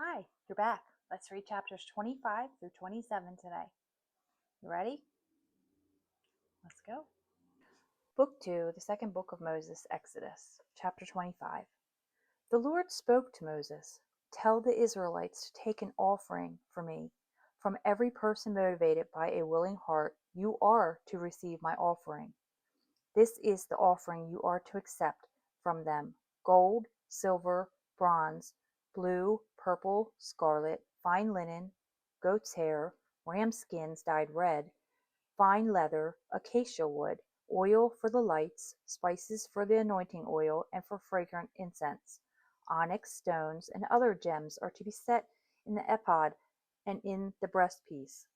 Hi, you're back. Let's read chapters 25 through 27 today. You ready? Let's go. Book 2, the second book of Moses, Exodus, chapter 25. The Lord spoke to Moses, "Tell the Israelites to take an offering for me. From every person motivated by a willing heart, you are to receive my offering. This is the offering you are to accept from them: gold, silver, bronze, blue, purple, scarlet, fine linen, goat's hair, ram skins dyed red, fine leather, acacia wood, oil for the lights, spices for the anointing oil and for fragrant incense. Onyx stones and other gems are to be set in the ephod and in the breastpiece.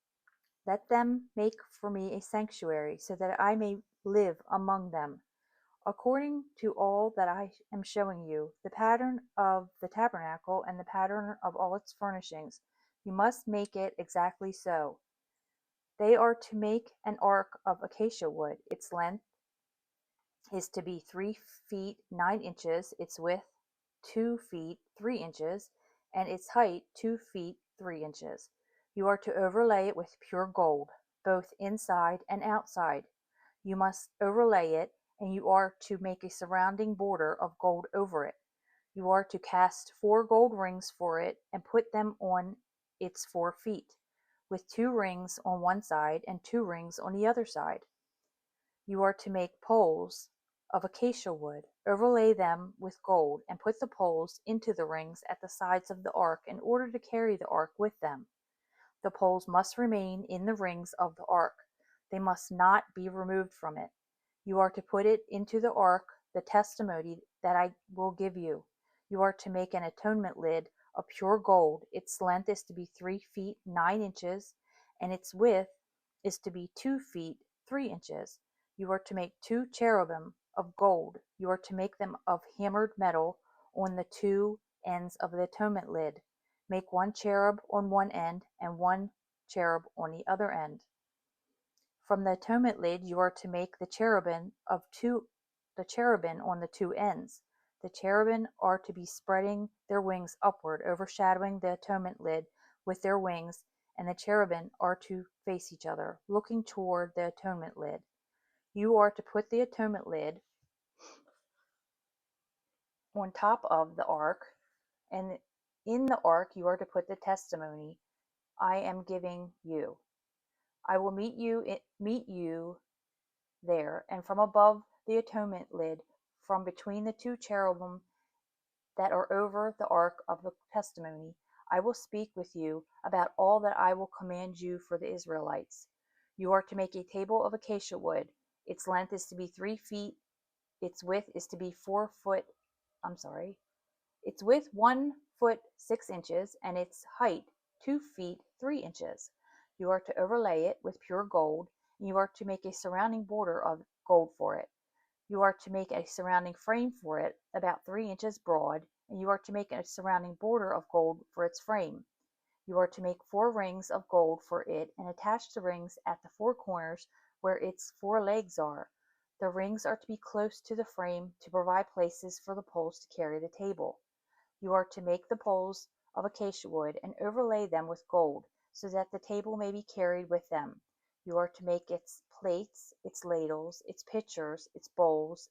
Let them make for me a sanctuary, so that I may live among them. According to all that I am showing you, the pattern of the tabernacle and the pattern of all its furnishings, you must make it exactly so. They are to make an ark of acacia wood. Its length is to be 3 feet 9 inches, its width 2 feet 3 inches, and its height 2 feet 3 inches. You are to overlay it with pure gold, both inside and outside. You must overlay it, and you are to make a surrounding border of gold over it. You are to cast 4 gold rings for it and put them on its 4 feet, with 2 rings on one side and 2 rings on the other side. You are to make poles of acacia wood, overlay them with gold, and put the poles into the rings at the sides of the ark in order to carry the ark with them. The poles must remain in the rings of the ark. They must not be removed from it. You are to put it into the ark, the testimony that I will give you. You are to make an atonement lid of pure gold. Its length is to be 3 feet 9 inches, and its width is to be 2 feet 3 inches. You are to make 2 cherubim of gold. You are to make them of hammered metal on the 2 ends of the atonement lid. Make 1 cherub on one end and 1 cherub on the other end. From the atonement lid you are to make the cherubim on the 2 ends. The cherubim are to be spreading their wings upward, overshadowing the atonement lid with their wings, and the cherubim are to face each other, looking toward the atonement lid. You are to put the atonement lid on top of the ark, and in the ark you are to put the testimony I am giving you. I will meet you there, and from above the atonement lid, from between the 2 cherubim that are over the ark of the testimony, I will speak with you about all that I will command you for the Israelites. You are to make a table of acacia wood. Its length is to be 3 feet, its width is to be 4 foot, its width 1 foot 6 inches, and its height 2 feet 3 inches. You are to overlay it with pure gold, and you are to make a surrounding border of gold for it. You are to make a surrounding frame for it, about 3 inches broad, and you are to make a surrounding border of gold for its frame. You are to make 4 rings of gold for it and attach the rings at the 4 corners where its 4 legs are. The rings are to be close to the frame to provide places for the poles to carry the table. You are to make the poles of acacia wood and overlay them with gold, so that the table may be carried with them. You are to make its plates, its ladles, its pitchers, its bowls,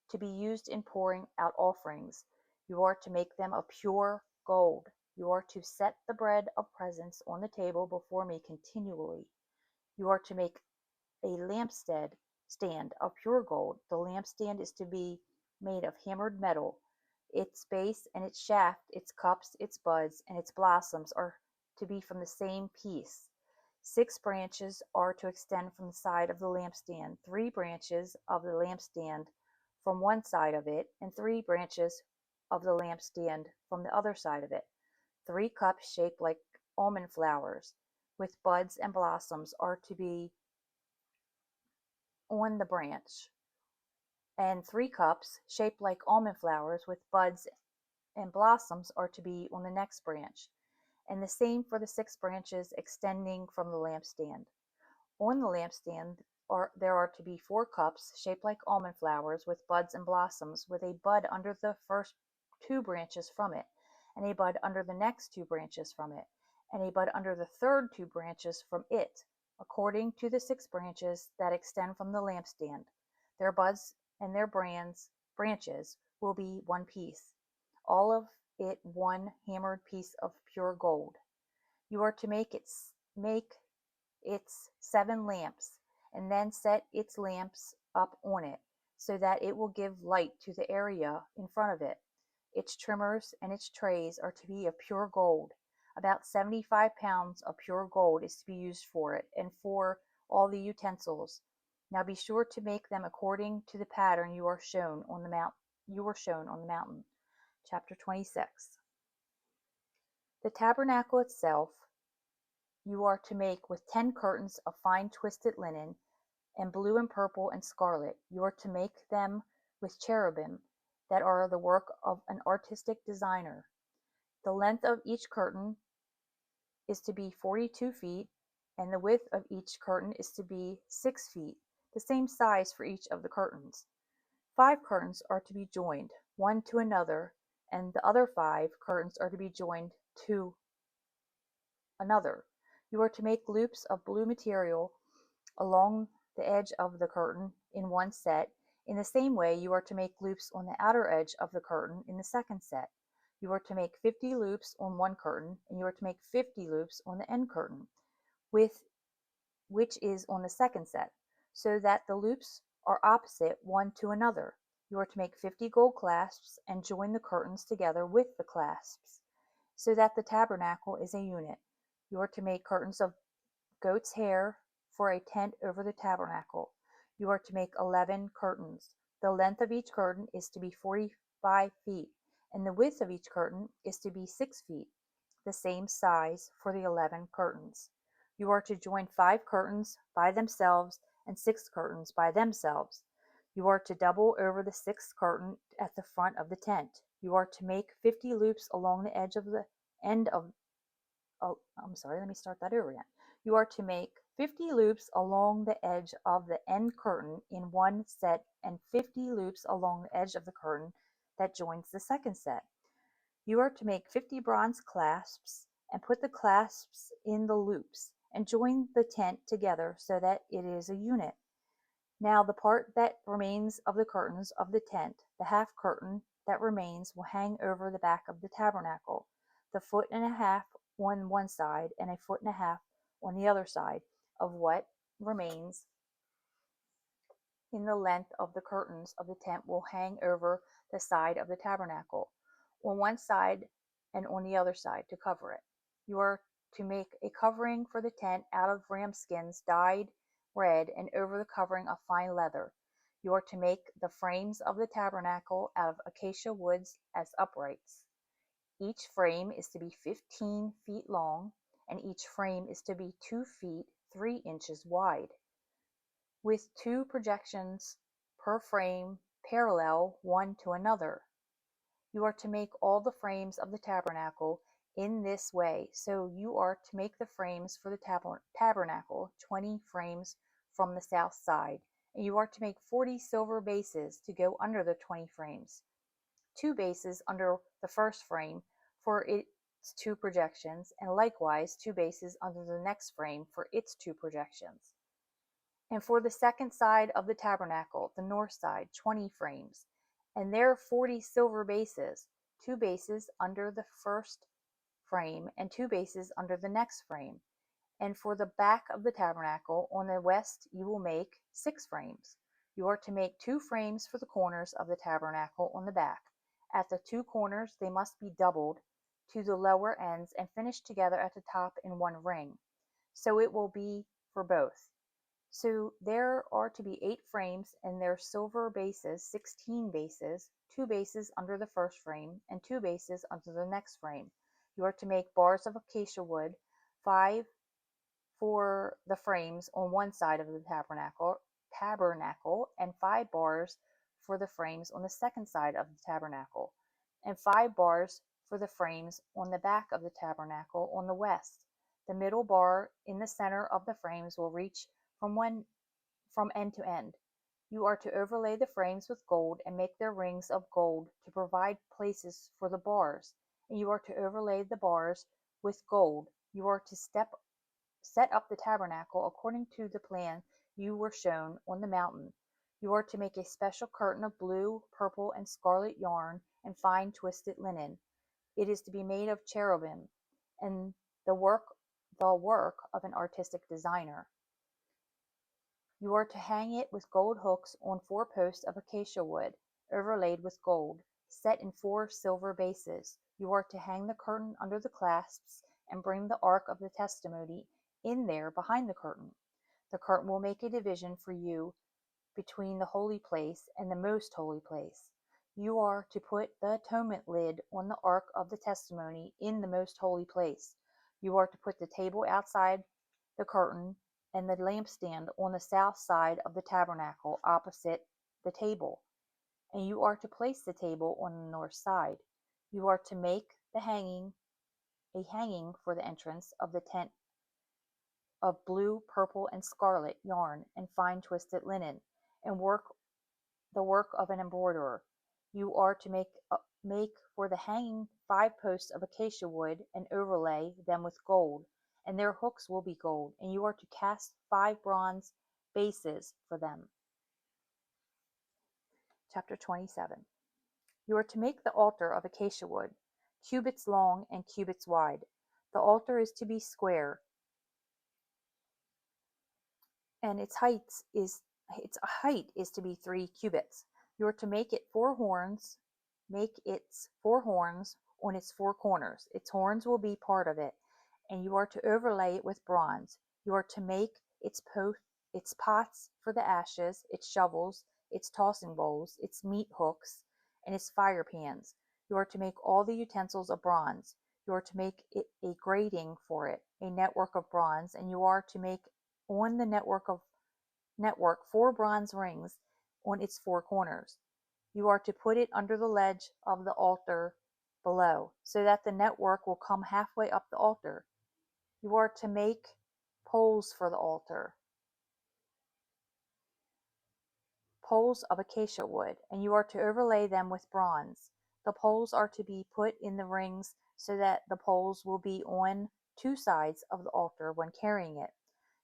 to be used in pouring out offerings. You are to make them of pure gold. You are to set the bread of presence on the table before me continually. You are to make a lampstand of pure gold. The lampstand is to be made of hammered metal. Its base and its shaft, its cups, its buds, and its blossoms are to be from the same piece. 6 branches are to extend from the side of the lampstand, 3 branches of the lampstand from one side of it, and 3 branches of the lampstand from the other side of it. 3 cups shaped like almond flowers, with buds and blossoms, are to be on the branch, and 3 cups shaped like almond flowers with buds and blossoms are to be on the next branch, and the same for the 6 branches extending from the lampstand. On the lampstand there are to be 4 cups shaped like almond flowers with buds and blossoms, with a bud under the first 2 branches from it, and a bud under the next 2 branches from it, and a bud under the third 2 branches from it, according to the 6 branches that extend from the lampstand. Their buds and their branches will be one piece, all of it one hammered piece of pure gold. You are to make its 7 lamps, and then set its lamps up on it, so that it will give light to the area in front of it. Its trimmers and its trays are to be of pure gold. About 75 pounds of pure gold is to be used for it, and for all the utensils. Now be sure to make them according to the pattern you were shown on the mountain. Chapter 26. The tabernacle itself you are to make with 10 curtains of fine twisted linen, and blue and purple and scarlet. You are to make them with cherubim that are the work of an artistic designer. The length of each curtain is to be 42 feet, and the width of each curtain is to be 6 feet, the same size for each of the curtains. 5 curtains are to be joined, one to another, and the other 5 curtains are to be joined to another. You are to make loops of blue material along the edge of the curtain in one set. In the same way, you are to make loops on the outer edge of the curtain in the second set. You are to make 50 loops on one curtain, and you are to make 50 loops on the end curtain, which is on the second set, so that the loops are opposite one to another. You are to make 50 gold clasps and join the curtains together with the clasps, so that the tabernacle is a unit. You are to make curtains of goat's hair for a tent over the tabernacle. You are to make 11 curtains. The length of each curtain is to be 45 feet, and the width of each curtain is to be 6 feet, the same size for the 11 curtains. You are to join 5 curtains by themselves and 6 curtains by themselves. You are to double over the 6th curtain at the front of the tent. You are to make 50 loops along the edge of the end of let me start that over again. You are to make 50 loops along the edge of the end curtain in one set, and 50 loops along the edge of the curtain that joins the second set. You are to make 50 bronze clasps and put the clasps in the loops, and join the tent together so that it is a unit. Now the part that remains of the curtains of the tent, the half curtain that remains, will hang over the back of the tabernacle, the 1.5 feet on one side and 1.5 feet on the other side of what remains in the length of the curtains of the tent will hang over the side of the tabernacle, on one side and on the other side, to cover it. You are to make a covering for the tent out of ram skins dyed red, and over the covering of fine leather. You are to make the frames of the tabernacle out of acacia woods as uprights. Each frame is to be 15 feet long, and each frame is to be 2 feet 3 inches wide, with 2 projections per frame parallel one to another. You are to make all the frames of the tabernacle in this way. So you are to make the frames for the tabernacle, 20 frames from the south side, and you are to make 40 silver bases to go under the 20 frames. 2 bases under the first frame for its 2 projections, and likewise 2 bases under the next frame for its 2 projections. And for the second side of the tabernacle, the north side, 20 frames, and there 40 silver bases, 2 bases under the first frame and 2 bases under the next frame. And for the back of the tabernacle, on the west, you will make 6 frames. You are to make 2 frames for the corners of the tabernacle on the back. At the 2 corners they must be doubled to the lower ends and finished together at the top in one ring. So it will be for both. So there are to be 8 frames, and their silver bases, 16 bases, 2 bases under the first frame and 2 bases under the next frame. You are to make bars of acacia wood, 5 for the frames on one side of the tabernacle, and 5 bars for the frames on the second side of the tabernacle, and 5 bars for the frames on the back of the tabernacle on the west. The middle bar in the center of the frames will reach from end to end. You are to overlay the frames with gold and make their rings of gold to provide places for the bars, and you are to overlay the bars with gold. You are to set up the tabernacle according to the plan you were shown on the mountain. You are to make a special curtain of blue, purple, and scarlet yarn and fine twisted linen. It is to be made of cherubim, and the work the work of an artistic designer. You are to hang it with gold hooks on 4 posts of acacia wood, overlaid with gold, set in 4 silver bases. You are to hang the curtain under the clasps and bring the ark of the testimony in there behind the curtain. The curtain will make a division for you between the holy place and the most holy place. You are to put the atonement lid on the ark of the testimony in the most holy place. You are to put the table outside the curtain and the lampstand on the south side of the tabernacle opposite the table, and you are to place the table on the north side. You are to make a hanging for the entrance of the tent of blue, purple, and scarlet yarn and fine twisted linen, and the work of an embroiderer. You are to make for the hanging 5 posts of acacia wood and overlay them with gold, and their hooks will be gold, and you are to cast 5 bronze bases for them. Chapter 27. You are to make the altar of acacia wood, cubits long and cubits wide. The altar is to be square, and its height is to be 3 cubits. You are to make its 4 horns on its 4 corners. Its horns will be part of it, and you are to overlay it with bronze. You are to make its pots for the ashes, its shovels, its tossing bowls, its meat hooks, and its fire pans. You are to make all the utensils of bronze. You are to make it a grating for it, a network of bronze, and you are to make on the network 4 bronze rings on its 4 corners. You are to put it under the ledge of the altar below, so that the network will come halfway up the altar. You are to make poles for the altar, poles of acacia wood, and you are to overlay them with bronze. The poles are to be put in the rings so that the poles will be on 2 sides of the altar when carrying it.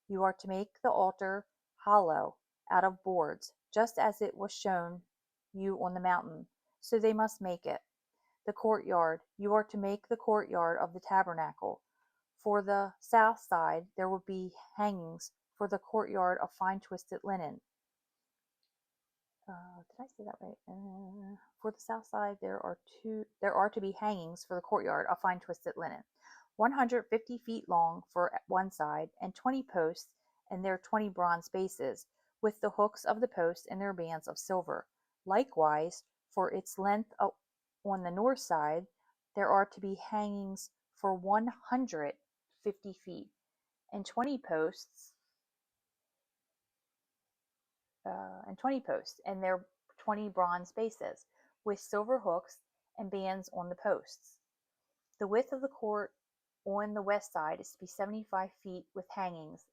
You are to make the altar hollow out of boards, just as it was shown you on the mountain. So they must make it. The courtyard. You are to make the courtyard of the tabernacle. For the south side there will be hangings for the courtyard of fine twisted linen. Did I say that right? For the south side there are to be hangings for the courtyard of fine twisted linen, 150 feet long for one side, and 20 posts and their 20 bronze bases, with the hooks of the posts and their bands of silver. Likewise, for its length on the north side, there are to be hangings for 150 feet, and 20 posts, and their 20 bronze bases, with silver hooks and bands on the posts. The width of the court on the west side is to be 75 feet with hangings,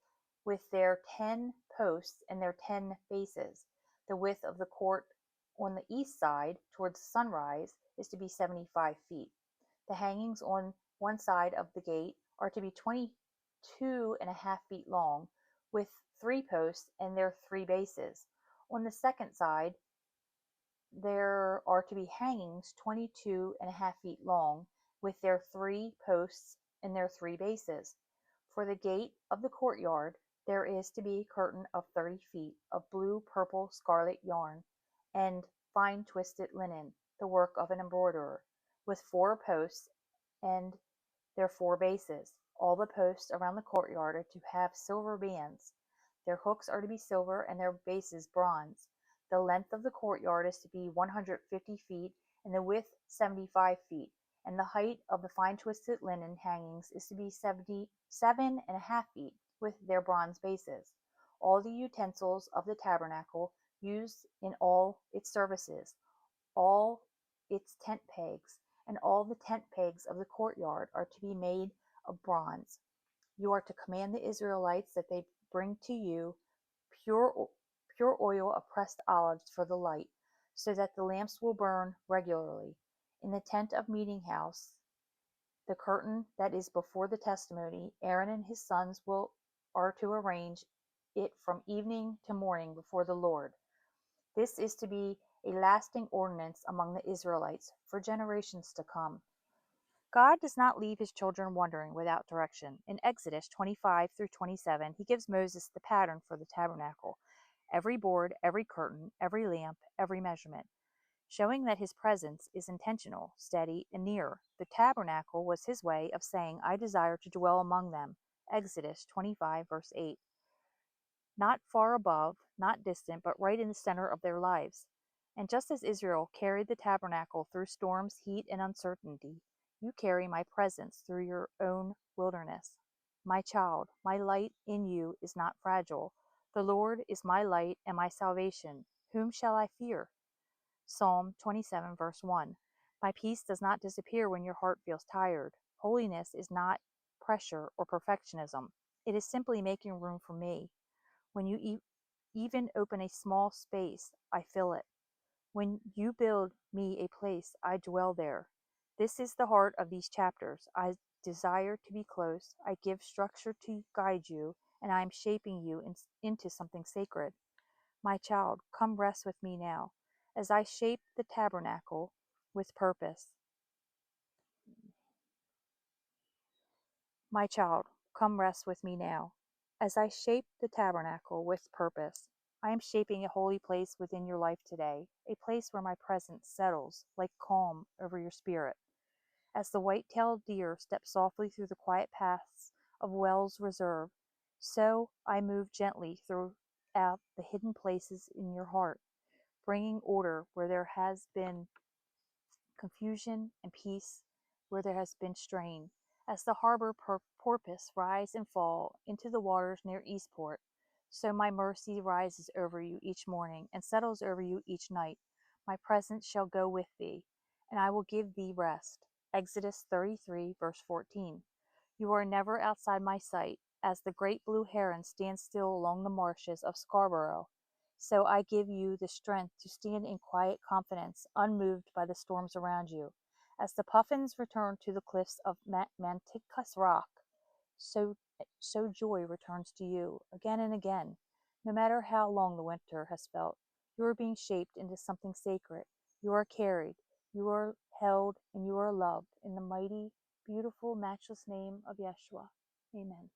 with their 10 posts and their 10 bases. The width of the court on the east side, towards sunrise, is to be 75 feet. The hangings on one side of the gate are to be 22.5 feet long, with 3 posts and their 3 bases. On the second side, there are to be hangings 22.5 feet long, with their 3 posts and their 3 bases. For the gate of the courtyard, there is to be a curtain of 30 feet of blue, purple, scarlet yarn, and fine twisted linen, the work of an embroiderer, with 4 posts and their 4 bases. All the posts around the courtyard are to have silver bands. Their hooks are to be silver and their bases bronze. The length of the courtyard is to be 150 feet and the width 75 feet, and the height of the fine twisted linen hangings is to be 77.5 feet with their bronze bases. All the utensils of the tabernacle used in all its services, all its tent pegs, and all the tent pegs of the courtyard are to be made of bronze. You are to command the Israelites that they bring to you pure, pure oil of pressed olives for the light, so that the lamps will burn regularly. In the tent of meeting house, the curtain that is before the testimony, Aaron and his sons are to arrange it from evening to morning before the Lord. This is to be a lasting ordinance among the Israelites for generations to come. God does not leave his children wandering without direction. In Exodus 25 through 27, he gives Moses the pattern for the tabernacle, every board, every curtain, every lamp, every measurement, showing that his presence is intentional, steady, and near. The tabernacle was his way of saying, I desire to dwell among them. Exodus 25, verse 8. Not far above, not distant, but right in the center of their lives. And just as Israel carried the tabernacle through storms, heat, and uncertainty, you carry my presence through your own wilderness. My child, my light in you is not fragile. The Lord is my light and my salvation. Whom shall I fear? Psalm 27, verse 1. My peace does not disappear when your heart feels tired. Holiness is not pressure or perfectionism. It is simply making room for me. When you even open a small space, I fill it. When you build me a place, I dwell there. This is the heart of these chapters. I desire to be close. I give structure to guide you, and I am shaping you into something sacred. My child, come rest with me now, as I shape the tabernacle with purpose. My child, come rest with me now, as I shape the tabernacle with purpose. I am shaping a holy place within your life today, a place where my presence settles like calm over your spirit. As the white-tailed deer steps softly through the quiet paths of Wells Reserve, so I move gently throughout the hidden places in your heart, bringing order where there has been confusion and peace where there has been strain. As the harbor porpoise rise and fall into the waters near Eastport, so my mercy rises over you each morning and settles over you each night. My presence shall go with thee, and I will give thee rest. Exodus 33, verse 14. You are never outside my sight, as the great blue heron stands still along the marshes of Scarborough. So I give you the strength to stand in quiet confidence, unmoved by the storms around you. As the puffins return to the cliffs of Manticus Rock, so, so joy returns to you again and again. No matter how long the winter has felt, you are being shaped into something sacred. You are carried, you are held, and you are loved in the mighty, beautiful, matchless name of Yeshua. Amen.